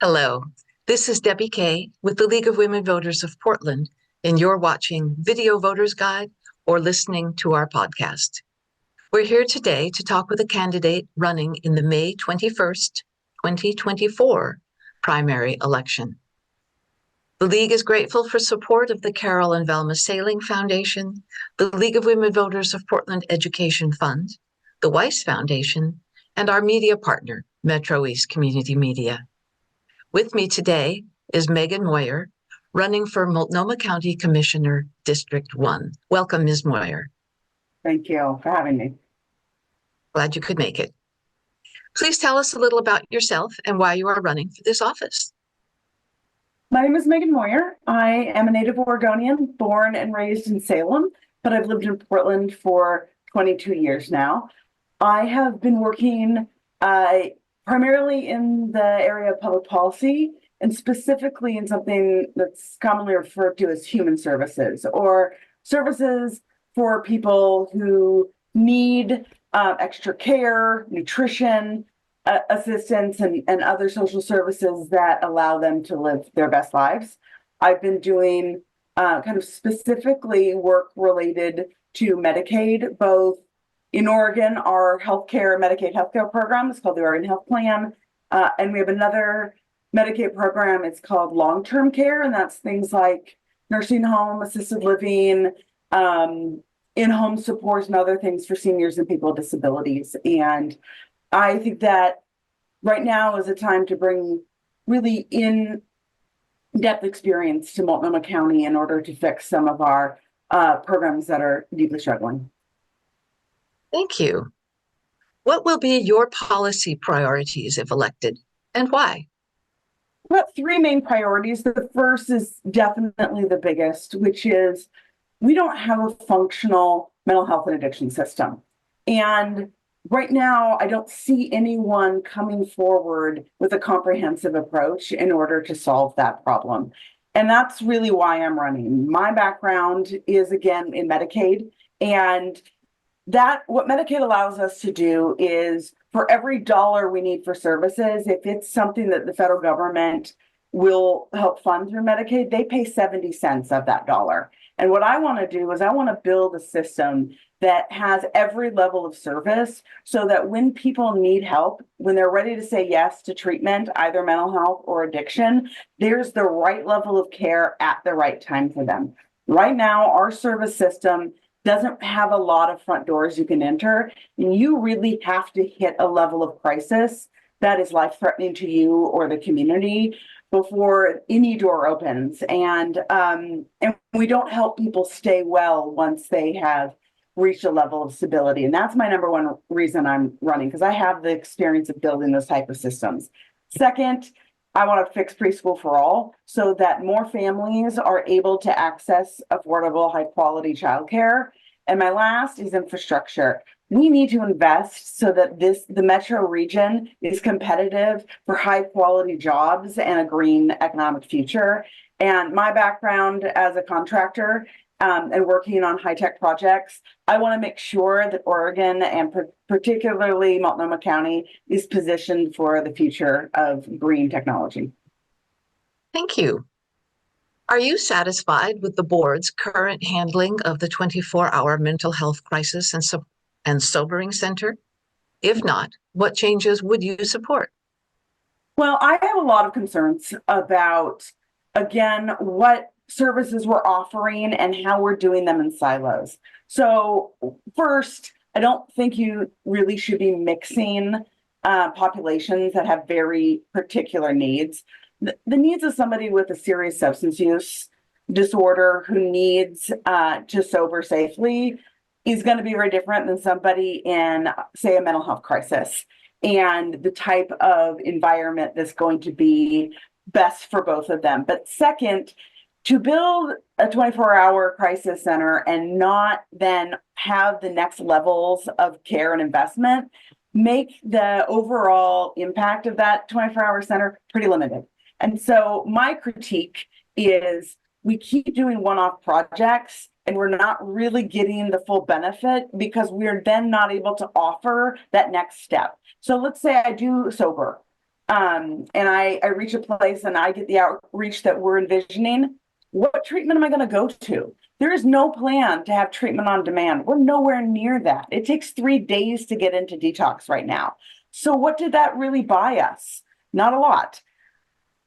Hello, this is Debbie Kay with the League of Women Voters of Portland, and you're watching Video Voters Guide or listening to our podcast. We're here today to talk with a candidate running in the May 21st, 2024 primary election. The League is grateful for support of the Carol and Velma Sailing Foundation, the League of Women Voters of Portland Education Fund, the Weiss Foundation, and our media partner, Metro East Community Media. With me today is Megan Moyer, running for Multnomah County Commissioner, District 1. Welcome, Ms. Moyer. Thank you for having me. Glad you could make it. Please tell us a little about yourself and why you are running for this office. My name is Megan Moyer. I am a native Oregonian, born and raised in Salem, but I've lived in Portland for 22 years now. I have been working primarily in the area of public policy and specifically in something that's commonly referred to as human services or services for people who need extra care, nutrition, assistance, and other social services that allow them to live their best lives. I've been doing kind of specifically work related to Medicaid, both in Oregon. Our Medicaid healthcare program is called the Oregon Health Plan. And we have another Medicaid program. It's called long-term care. And that's things like nursing home, assisted living, in-home supports, and other things for seniors and people with disabilities. And I think that right now is a time to bring really in-depth experience to Multnomah County in order to fix some of our programs that are deeply struggling. Thank you. What will be your policy priorities if elected, and why? We have three main priorities. The first is definitely the biggest, which is we don't have a functional mental health and addiction system. And right now, I don't see anyone coming forward with a comprehensive approach in order to solve that problem. And that's really why I'm running. My background is, again, in Medicaid. And what Medicaid allows us to do is for every dollar we need for services, if it's something that the federal government will help fund through Medicaid, they pay 70 cents of that dollar. And what I want to do is I want to build a system that has every level of service so that when people need help, when they're ready to say yes to treatment, either mental health or addiction, there's the right level of care at the right time for them. Right now, our service system doesn't have a lot of front doors you can enter. And you really have to hit a level of crisis that is life-threatening to you or the community before any door opens. And we don't help people stay well once they have reached a level of stability. And that's my number one reason I'm running, because I have the experience of building those type of systems. Second, I want to fix preschool for all so that more families are able to access affordable, high quality childcare. And my last is infrastructure. We need to invest so that the metro region is competitive for high quality jobs and a green economic future. And my background as a contractor and working on high-tech projects, I want to make sure that Oregon and particularly Multnomah County is positioned for the future of green technology. Thank you. Are you satisfied with the board's current handling of the 24-hour mental health crisis and sobering center? If not, what changes would you support? Well, I have a lot of concerns about, again, what services we're offering and how we're doing them in silos. So first, I don't think you really should be mixing populations that have very particular needs. The needs of somebody with a serious substance use disorder who needs to sober safely is going to be very different than somebody in, say, a mental health crisis, and the type of environment that's going to be best for both of them. But second, to build a 24-hour crisis center and not then have the next levels of care and investment make the overall impact of that 24-hour center pretty limited. And so my critique is we keep doing one-off projects and we're not really getting the full benefit because we're then not able to offer that next step. So let's say I do sober. and I reach a place and I get the outreach that we're envisioning, what treatment am I going to go to? There is no plan to have treatment on demand. We're nowhere near that. It takes 3 days to get into detox right now. So what did that really buy us? Not a lot.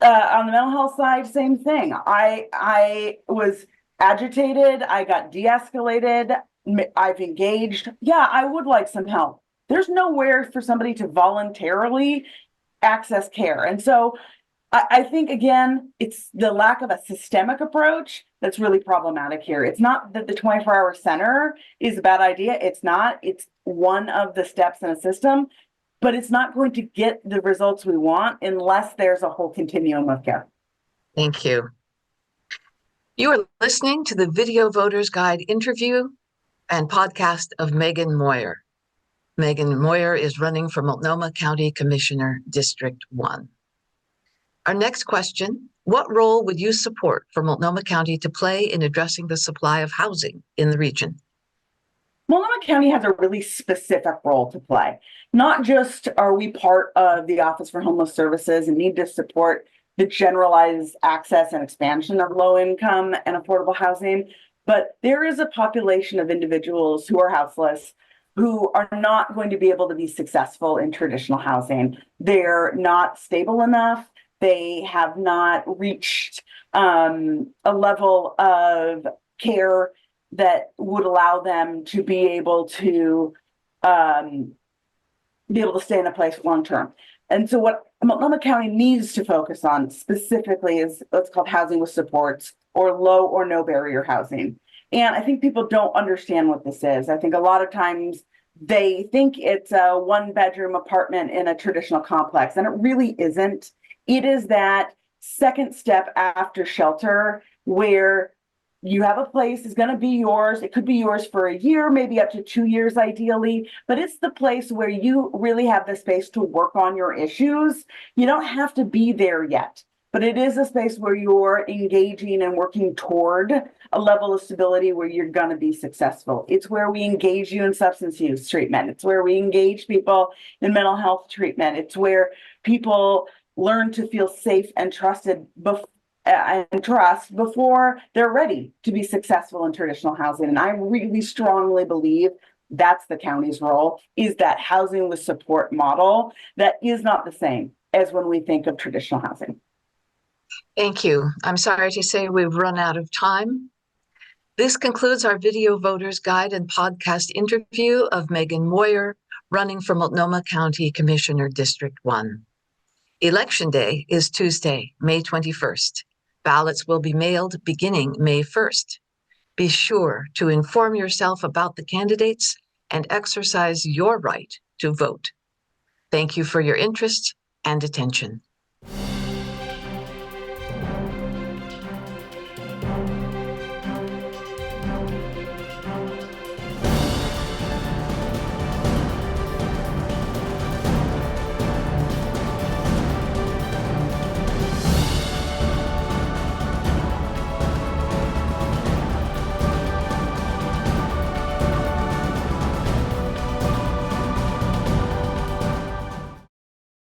On the mental health side, same thing. I was agitated. I got de-escalated. I've engaged. Yeah, I would like some help. There's nowhere for somebody to voluntarily access care. And so I think, again, it's the lack of a systemic approach that's really problematic here. It's not that the 24-hour center is a bad idea. It's not. It's one of the steps in a system, but it's not going to get the results we want unless there's a whole continuum of care. Thank you. You are listening to the Video Voters Guide interview and podcast of Megan Moyer. Megan Moyer is running for Multnomah County Commissioner, District 1. Our next question, what role would you support for Multnomah County to play in addressing the supply of housing in the region? Multnomah County has a really specific role to play. Not just are we part of the Office for Homeless Services and need to support the generalized access and expansion of low income and affordable housing, but there is a population of individuals who are houseless, who are not going to be able to be successful in traditional housing. They're not stable enough. They have not reached a level of care that would allow them to be able to stay in a place long term. And so what Multnomah County needs to focus on specifically is what's called housing with supports, or low or no barrier housing. And I think people don't understand what this is. I think a lot of times they think it's a 1-bedroom apartment in a traditional complex, and it really isn't. It is that second step after shelter where you have a place, it's going to be yours. It could be yours for a year, maybe up to 2 years ideally, but it's the place where you really have the space to work on your issues. You don't have to be there yet, but it is a space where you're engaging and working toward a level of stability where you're going to be successful. It's where we engage you in substance use treatment. It's where we engage people in mental health treatment. It's where people learn to feel safe and trusted before they're ready to be successful in traditional housing. And I really strongly believe that's the county's role, is that housing with support model that is not the same as when we think of traditional housing. Thank you. I'm sorry to say we've run out of time. This concludes our Video Voters Guide and podcast interview of Megan Moyer, running for Multnomah County Commissioner, District 1. Election Day is Tuesday, May 21st. Ballots will be mailed beginning May 1st. Be sure to inform yourself about the candidates and exercise your right to vote. Thank you for your interest and attention.